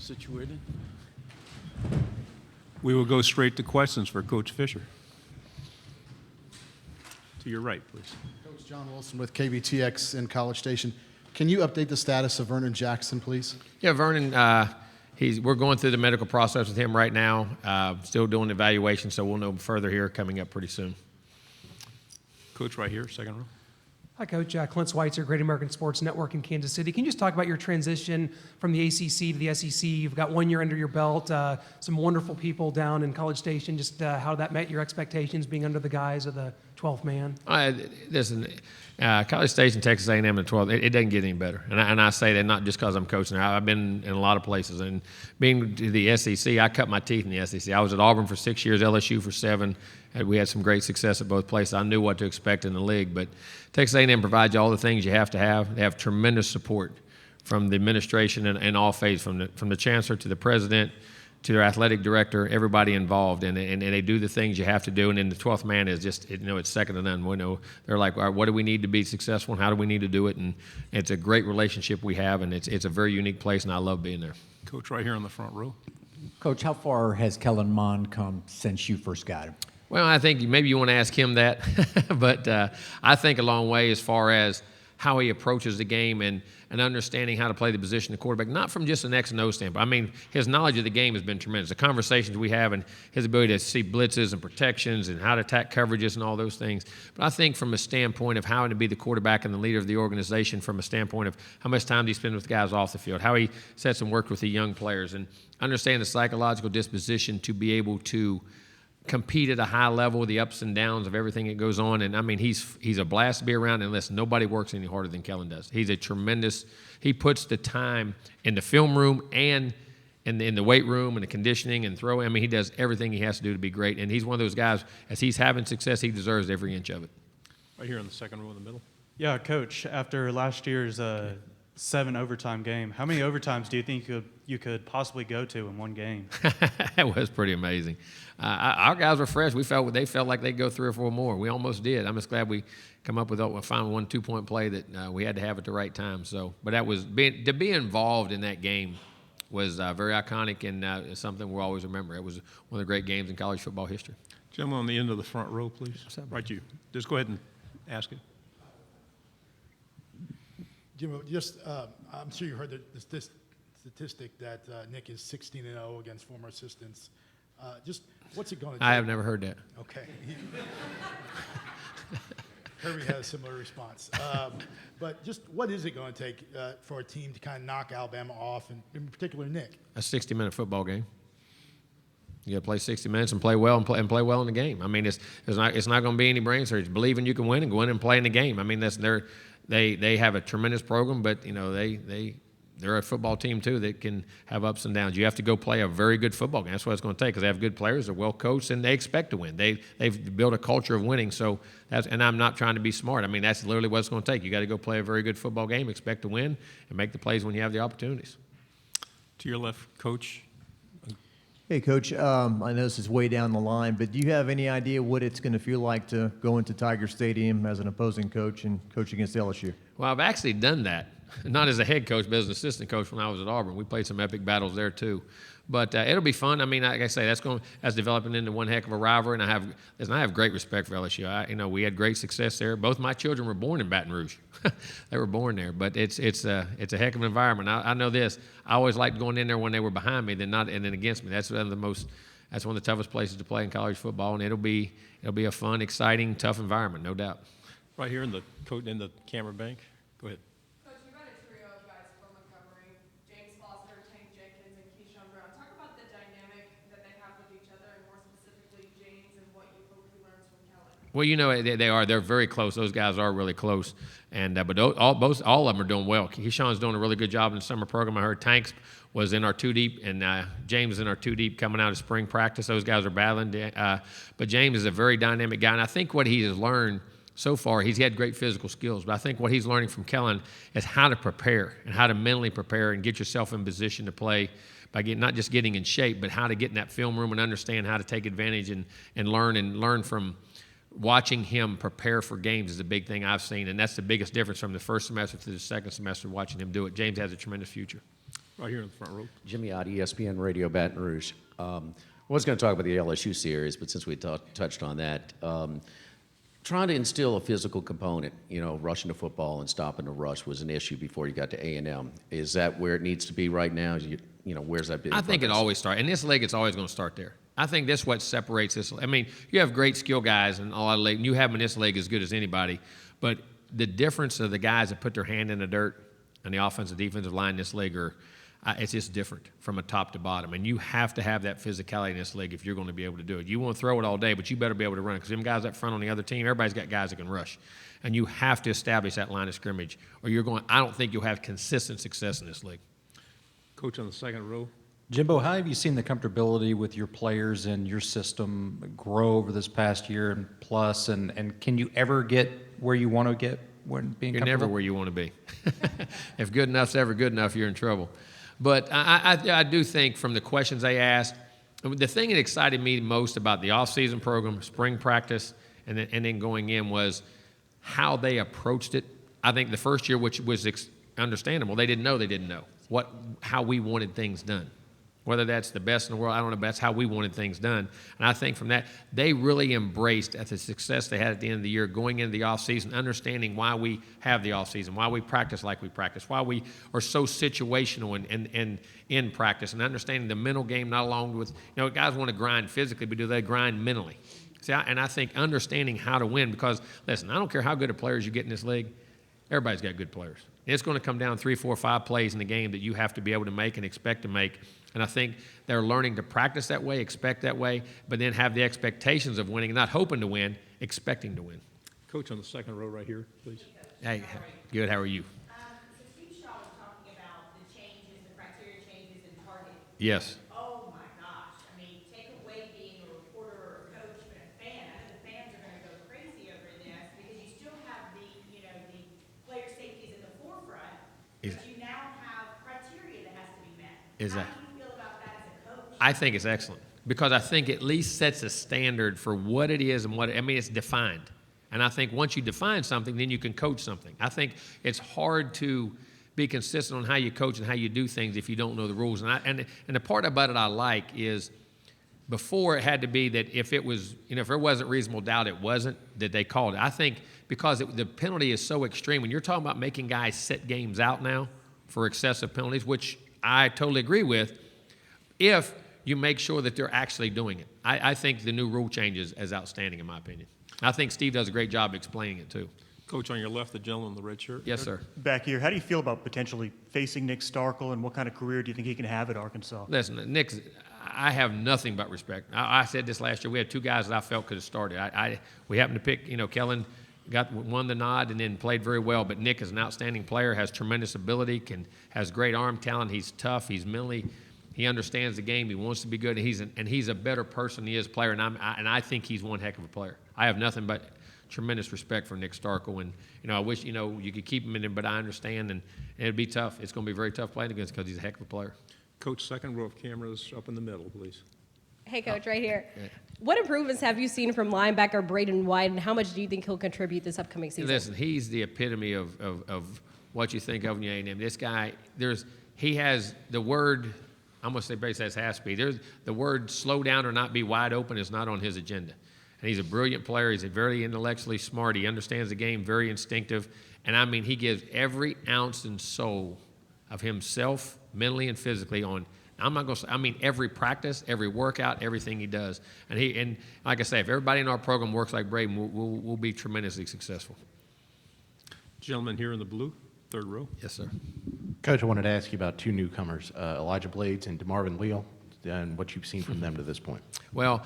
situated. We will go straight to questions for Coach Fisher. To your right, please. Coach John Wilson with KBTX in College Station. Can you update the status of Vernon Jackson, please? Yeah, Vernon, we're going through the medical process with him right now, still doing evaluation, so we'll know further here coming up pretty soon. Coach right here, second row. Hi, Coach. Clint Schweitzer, Great American Sports Network in Kansas City. Can you just talk about your transition from the ACC to the SEC? You've got 1 year under your belt, some wonderful people down in College Station. Just how that met your expectations being under the guise of the 12th man? Listen, College Station, Texas A&M in the 12th, it doesn't get any better. And I say that not just because I'm coaching there. I've been in a lot of places. And being to the SEC, I cut my teeth in the SEC. I was at Auburn for 6 years, LSU for 7. We had some great success at both places. I knew what to expect in the league. But Texas A&M provides you all the things you have to have. They have tremendous support from the administration and all phases, from the chancellor to the president to their athletic director, everybody involved, and they do the things you have to do. And then the 12th man is just, it's second to none. We know they're like, all right, what do we need to be successful, and how do we need to do it? And it's a great relationship we have, and it's a very unique place, and I love being there. Coach right here on the front row. Coach, how far has Kellen Mond come since you first got him? Well, I think maybe you want to ask him that, but I think a long way as far as how he approaches the game and understanding how to play the position of quarterback, not from just an X and O standpoint. I mean, his knowledge of the game has been tremendous. The conversations we have and his ability to see blitzes and protections and how to attack coverages and all those things. But I think from a standpoint of how to be the quarterback and the leader of the organization, from a standpoint of how much time do you spend with guys off the field, how he sets and works with the young players, and understand the psychological disposition to be able to compete at a high level, the ups and downs of everything that goes on. And I mean, he's a blast to be around. And listen, nobody works any harder than Kellen does. He's a tremendous, he puts the time in the film room and in the weight room and the conditioning and throwing. I mean, he does everything he has to do to be great. And he's one of those guys, as he's having success, he deserves every inch of it. Right here in the second row in the middle. Yeah, Coach, after last year's 7 overtime game, how many overtimes do you think you could possibly go to in one game? That was pretty amazing. Our guys were fresh. They felt like they'd go 3 or 4 more. We almost did. I'm just glad we come up with a final 1 2-point play that we had to have at the right time. So, but that was to be involved in that game was very iconic and something we'll always remember. It was one of the great games in college football history. Gentleman on the end of the front row, please. Right, you. Just go ahead and ask it. Jimbo, I'm sure you heard this statistic that Nick is 16-0 against former assistants. Just what's it going to do? I have never heard that. Okay. Kirby had a similar response. But just what is it going to take for a team to kind of knock Alabama off, and in particular Nick? A 60-minute football game. You got to play 60 minutes and play well and play well in the game. I mean, it's not going to be any brain surgery. It's believing you can win and go in and play in the game. I mean, they have a tremendous program, but you know they're a football team too that can have ups and downs. You have to go play a very good football game. That's what it's going to take because they have good players, they're well coached, and they expect to win. They've built a culture of winning. So and I'm not trying to be smart. I mean, that's literally what it's going to take. You got to go play a very good football game, expect to win, and make the plays when you have the opportunities. To your left, Coach. Hey, Coach, I know this is way down the line, but do you have any idea what it's going to feel like to go into Tiger Stadium as an opposing coach and coach against LSU? Well, I've actually done that, not as a head coach, but as an assistant coach when I was at Auburn. We played some epic battles there too. But it'll be fun. I mean, like I say, that's developing into one heck of a rivalry, and I have great respect for LSU. We had great success there. Both my children were born in Baton Rouge. They were born there, but it's a heck of an environment. I know this. I always liked going in there when they were behind me, and then against me. That's one of the toughest places to play in college football, and it'll be a fun, exciting, tough environment, no doubt. Right here in the camera bank. Go ahead. Coach, you've got a trio of guys from Montgomery, James Foster, Tank Jenkins, and Keyshawn Brown. Talk about the dynamic that they have with each other, and more specifically James and what you hope he learns from Kellen. Well, they're very close. Those guys are really close, and but all of them are doing well. Keyshawn's doing a really good job in the summer program. I heard Tanks was in our 2-deep, and James is in our 2-deep coming out of spring practice. Those guys are battling, but James is a very dynamic guy, and I think what he has learned so far, he's had great physical skills, but I think what he's learning from Kellen is how to prepare and how to mentally prepare and get yourself in position to play by not just getting in shape, but how to get in that film room and understand how to take advantage and learn from watching him prepare for games is the big thing I've seen, and that's the biggest difference from the first semester to the second semester watching him do it. James has a tremendous future. Right here in the front row. Jimmy Ott, ESPN Radio Baton Rouge. I was going to talk about the LSU series, but since we touched on that, trying to instill a physical component, rushing the football and stopping the rush was an issue before you got to A&M. Is that where it needs to be right now? Where's that been? I think it always starts. In this league, it's always going to start there. I think that's what separates this. I mean, you have great skill guys in a lot of leagues, and you have them in this league as good as anybody. But the difference of the guys that put their hand in the dirt and the offensive, defensive line in this league it's just different from a top to bottom. And you have to have that physicality in this league if you're going to be able to do it. You want to throw it all day, but you better be able to run it because them guys up front on the other team, everybody's got guys that can rush. And you have to establish that line of scrimmage or I don't think you'll have consistent success in this league. Coach on the second row. Jimbo, how have you seen the comfortability with your players and your system grow over this past year and plus? And can you ever get where you want to get when being You're comfortable? never where you want to be. If good enough's ever good enough, you're in trouble. But I do think from the questions they asked, the thing that excited me most about the off-season program, spring practice, and then going in was how they approached it. I think the first year, which was understandable, they didn't know how we wanted things done. Whether that's the best in the world, I don't know, but that's how we wanted things done. And I think from that, they really embraced at the success they had at the end of the year, going into the offseason, understanding why we have the offseason, why we practice like we practice, why we are so situational and in practice, and understanding the mental game not along with, guys want to grind physically, but do they grind mentally? See, I think understanding how to win because, listen, I don't care how good of players you get in this league, everybody's got good players. It's going to come down 3, 4, 5 plays in the game that you have to be able to make and expect to make. And I think they're learning to practice that way, expect that way, but then have the expectations of winning, not hoping to win, expecting to win. Coach on the second row right here, please. Hey, good. How are you? So Steve Shaw was talking about the changes, the criteria changes in targeting. Yes. Oh my gosh. I mean, take away being a reporter or a coach, but a fan. I know the fans are going to go crazy over this because you still have the player safety is in the forefront, but you now have criteria that has to be met. How do you feel about that as a coach? I think it's excellent because I think it at least sets a standard for what it is and it's defined. And I think once you define something, then you can coach something. I think it's hard to be consistent on how you coach and how you do things if you don't know the rules. And the part about it I like is before it had to be that if it was, if there wasn't reasonable doubt it wasn't, that they called it. I think because the penalty is so extreme, when you're talking about making guys sit games out now for excessive penalties, which I totally agree with, if you make sure that they're actually doing it. I think the new rule changes is outstanding in my opinion. I think Steve does a great job explaining it too. Coach on your left, the gentleman in the red shirt. Yes, sir. Back here, how do you feel about potentially facing Nick Starkel, and what kind of career do you think he can have at Arkansas? Listen, Nick, I have nothing but respect. I said this last year. We had 2 guys that I felt could have started. We happened to pick, Kellen won the nod and then played very well. But Nick is an outstanding player, has tremendous ability, has great arm talent. He's tough. He's mentally, he understands the game. He wants to be good. And he's a better person than he is a player. And I think he's one heck of a player. I have nothing but tremendous respect for Nick Starkel. And, I wish, you could keep him in there, but I understand. And it'd be tough. It's going to be very tough playing against because he's a heck of a player. Coach, second row of cameras up in the middle, please. Hey, Coach, right here. What improvements have you seen from linebacker Braden White, and how much do you think he'll contribute this upcoming season? Listen, he's the epitome of what you think of when you A&M. This guy, he has the word, I'm going to say basically as has to be. The word slow down or not be wide open is not on his agenda. And he's a brilliant player. He's a very intellectually smart. He understands the game, very instinctive. And, I mean, he gives every ounce and soul of himself, mentally and physically, on – I'm not going to say – I mean every practice, every workout, everything he does. And like I say, if everybody in our program works like Braden, we'll be tremendously successful. Gentleman here in the blue, third row. Yes, sir. Coach, I wanted to ask you about 2 newcomers, Elijah Blades and DeMarvin Leal, and what you've seen from them to this point. Well,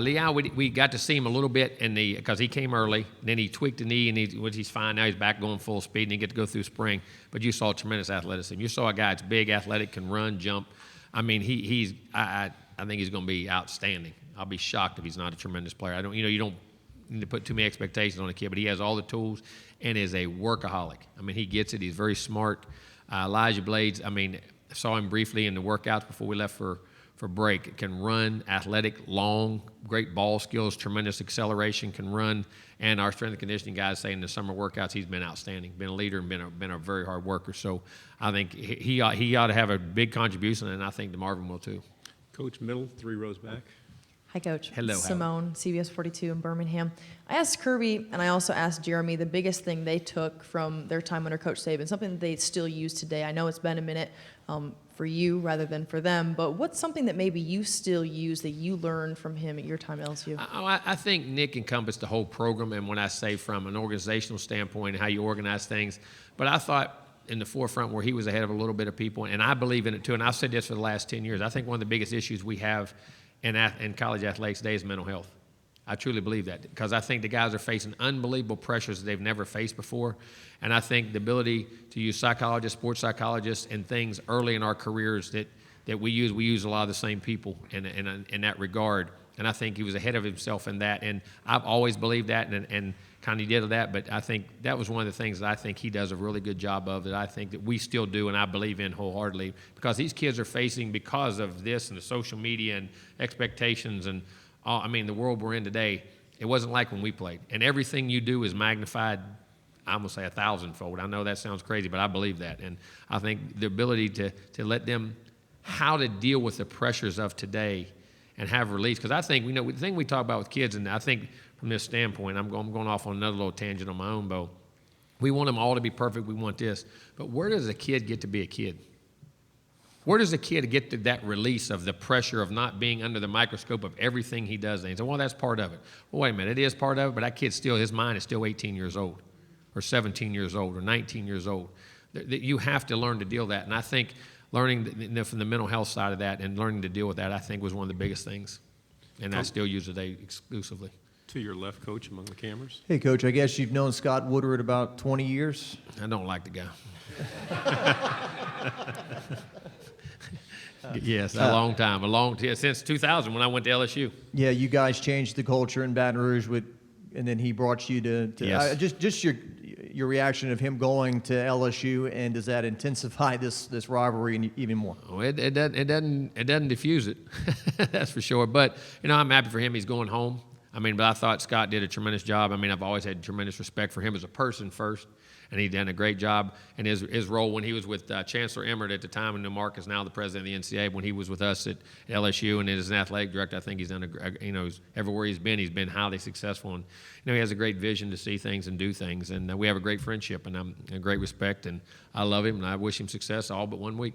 Leal, we got to see him a little bit because he came early. Then he tweaked the knee, and he's fine. Now he's back going full speed, and he get to go through spring. But you saw tremendous athleticism. You saw a guy that's big, athletic, can run, jump. I mean, I think he's going to be outstanding. I'll be shocked if he's not a tremendous player. You don't need to put too many expectations on a kid, but he has all the tools and is a workaholic. I mean, he gets it. He's very smart. Elijah Blades, I mean, I saw him briefly in the workouts before we left for for break. Can run, athletic, long, great ball skills, tremendous acceleration, can run. And our strength and conditioning guys say in the summer workouts he's been outstanding, been a leader and been a very hard worker. So I think he ought to have a big contribution, and I think DeMarvin will too. Coach, middle, 3 rows back. Hi, Coach. Hello, Simone, CBS 42 in Birmingham. I asked Kirby, and I also asked Jeremy, the biggest thing they took from their time under Coach Saban, something that they still use today. I know it's been a minute for you rather than for them, but what's something that maybe you still use that you learned from him at your time at LSU? I think Nick encompassed the whole program, and when I say from an organizational standpoint, how you organize things, but I thought in the forefront where he was ahead of a little bit of people, and I believe in it too, and I've said this for the last 10 years, I think one of the biggest issues we have in college athletics today is mental health. I truly believe that because I think the guys are facing unbelievable pressures that they've never faced before. And I think the ability to use psychologists, sports psychologists, and things early in our careers that we use a lot of the same people in that regard. And I think he was ahead of himself in that. And I've always believed that and kind of did that. But I think that was one of the things that I think he does a really good job of that I think that we still do and I believe in wholeheartedly because these kids are facing, because of this and the social media and expectations and the world we're in today, it wasn't like when we played. And everything you do is magnified, I'm going to say 1,000-fold. I know that sounds crazy, but I believe that. And I think the ability to let them, how to deal with the pressures of today and have release. Because I think, the thing we talk about with kids, and I think from this standpoint, I'm going off on another little tangent on my own, Bo. We want them all to be perfect. We want this. But where does a kid get to be a kid? Where does a kid get to that release of the pressure of not being under the microscope of everything he does? And he said, well, that's part of it. Well, wait a minute, it is part of it, but that kid still, his mind is still 18 years old or 17 years old or 19 years old. You have to learn to deal with that. And I think learning from the mental health side of that and learning to deal with that, I think was one of the biggest things. And I still use today exclusively. To your left, Coach, among the cameras. Hey, Coach, I guess you've known Scott Woodward about 20 years? I don't like the guy. Yes, a long time, since 2000 when I went to LSU. Yeah, you guys changed the culture in Baton Rouge and then he brought you to yes. Just your reaction of him going to LSU, and does that intensify this rivalry even more? Oh, it doesn't diffuse it, that's for sure. But I'm happy for him. He's going home. But I thought Scott did a tremendous job. I've always had tremendous respect for him as a person first, and he's done a great job. And his role when he was with Chancellor Emmert at the time, and Mark is now the president of the NCAA, when he was with us at LSU and as an athletic director, I think he's done everywhere he's been highly successful. And he has a great vision to see things and do things. And we have a great friendship and a great respect. And I love him, and I wish him success all but 1 week.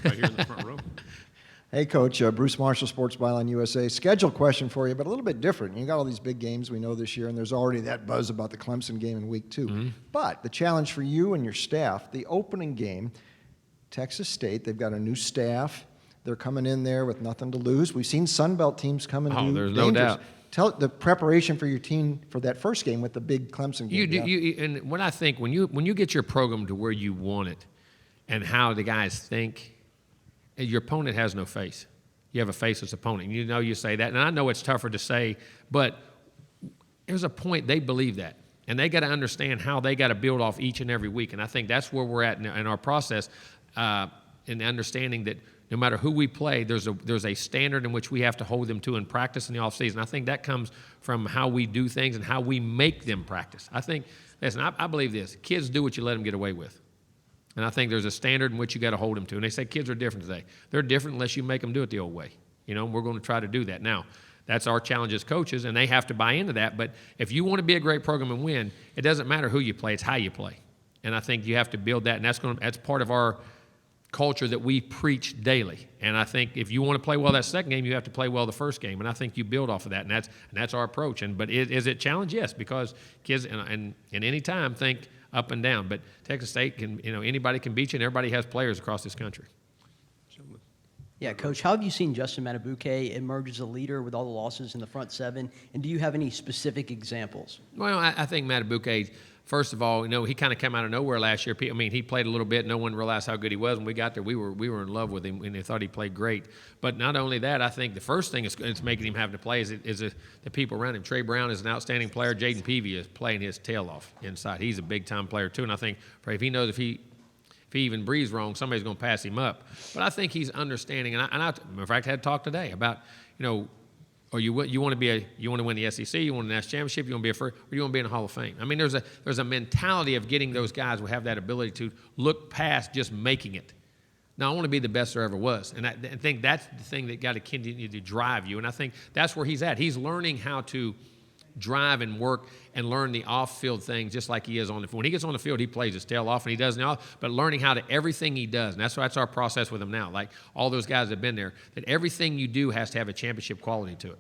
Right here in the front row. Hey, Coach, Bruce Marshall, Sports Byline USA. Schedule question for you, but a little bit different. You got all these big games we know this year, and there's already that buzz about the Clemson game in week 2. Mm-hmm. But the challenge for you and your staff, the opening game, Texas State, they've got a new staff. They're coming in there with nothing to lose. We've seen Sun Belt teams come and do there's dangerous. No doubt. Tell the preparation for your team for that first game with the big Clemson game. And what I think, when you get your program to where you want it and how the guys think, your opponent has no face. You have a faceless opponent. You say that. And I know it's tougher to say, but there's a point they believe that. And they got to understand how they got to build off each and every week. And I think that's where we're at in our process, in the understanding that no matter who we play, there's a standard in which we have to hold them to in practice in the offseason. I think that comes from how we do things and how we make them practice. I think, listen, I believe this. Kids do what you let them get away with. And I think there's a standard in which you got to hold them to. And they say kids are different today. They're different unless you make them do it the old way. We're going to try to do that. Now, that's our challenge as coaches, and they have to buy into that. But if you want to be a great program and win, it doesn't matter who you play. It's how you play. And I think you have to build that, and that's part of our culture that we preach daily. And I think if you want to play well that second game, you have to play well the first game. And I think you build off of that, and that's our approach. But is it a challenge? Yes, because kids and any time think up and down. But Texas State can, anybody can beat you, and everybody has players across this country. Yeah, Coach, how have you seen Justin Madubuike emerge as a leader with all the losses in the front seven? And do you have any specific examples? Well, I think Madubuike, first of all, he kind of came out of nowhere last year. He played a little bit. No one realized how good he was. When we got there, we were in love with him, and they thought he played great. But not only that, I think the first thing it's making him have to play is the people around him. Trey Brown is an outstanding player. Jaden Peavy is playing his tail off inside. He's a big-time player, too. And I think if he knows if he he even breathes wrong, somebody's going to pass him up. But I think he's understanding, and I in fact, I had talk today about, or you want to win the SEC, you want a national championship, you want to be a first, or you want to be in the Hall of Fame. I mean, there's a mentality of getting those guys who have that ability to look past just making it. Now, I want to be the best there ever was, and I think that's the thing that got to continue to drive you, and I think that's where he's at. He's learning how to drive and work and learn the off-field things just like he is on the field. When he gets on the field, he plays his tail off, and he does now, but learning how to everything he does, and that's our process with him now. Like all those guys that have been there, that everything you do has to have a championship quality to it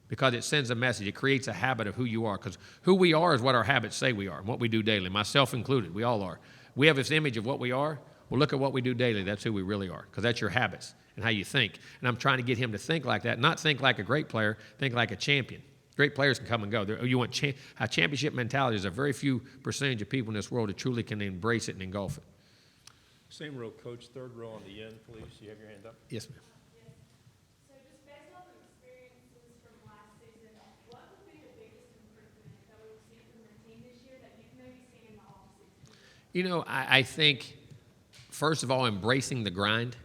because it sends a message. It creates a habit of who you are because who we are is what our habits say we are and what we do daily, myself included. We all are. We have this image of what we are. Well, look at what we do daily. That's who we really are because that's your habits and how you think. And I'm trying to get him to think like that, not think like a great player, think like a champion. Great players can come and go. You want a championship mentality. There's a very few percentage of people in this world that truly can embrace it and engulf it. Same row, Coach. Third row on the end, please. You have your hand up. Yes, ma'am. So just based on the experiences from last season, what would be the biggest improvement that we've seen from your team this year that you've maybe seen in the offseason? I think, first of all, embracing the grind.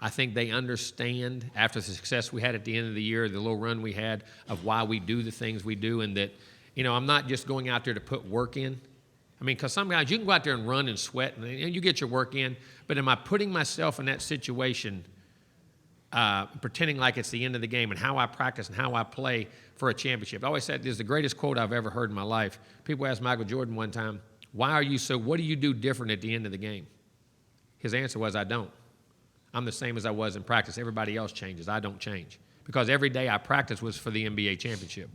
I think they understand after the success we had at the end of the year, the little run we had of why we do the things we do, and that, I'm not just going out there to put work in. I mean, because some guys, you can go out there and run and sweat, and you get your work in, but am I putting myself in that situation pretending like it's the end of the game and how I practice and how I play for a championship? I always said this is the greatest quote I've ever heard in my life. People asked Michael Jordan one time, what do you do different at the end of the game? His answer was, I don't. I'm the same as I was in practice. Everybody else changes. I don't change. Because every day I practice was for the NBA championship.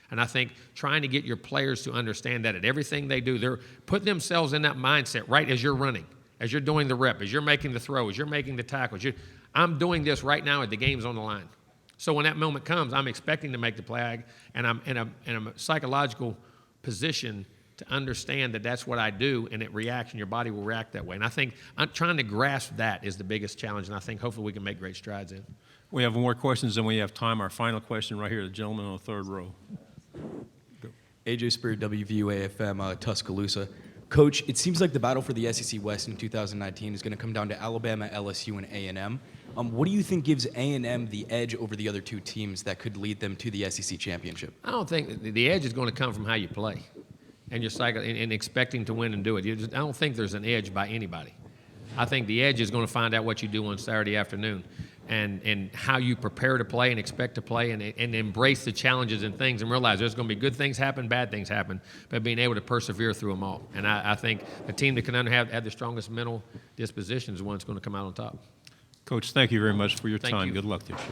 And I think trying to get your players to understand that at everything they do, they're putting themselves in that mindset right as you're running, as you're doing the rep, as you're making the throw, as you're making the tackles. I'm doing this right now at the game's on the line. So when that moment comes, I'm expecting to make the play, and I'm in a psychological position to understand that that's what I do, and your body will react that way. And I think I'm trying to grasp that is the biggest challenge, and I think hopefully we can make great strides in. We have more questions than we have time. Our final question right here, the gentleman on the third row. Go. AJ Spirit, WVUA-FM, Tuscaloosa. Coach, it seems like the battle for the SEC West in 2019 is going to come down to Alabama, LSU, and A&M. What do you think gives A&M the edge over the other two teams that could lead them to the SEC championship? I don't think the edge is going to come from how you play. And your cycle and expecting to win and do it. I don't think there's an edge by anybody. I think the edge is going to find out what you do on Saturday afternoon and how you prepare to play and expect to play and embrace the challenges and things and realize there's going to be good things happen, bad things happen, but being able to persevere through them all. And I think the team that can have the strongest mental disposition is the one that's going to come out on top. Coach, thank you very much for your Thank time. you. Good luck this year.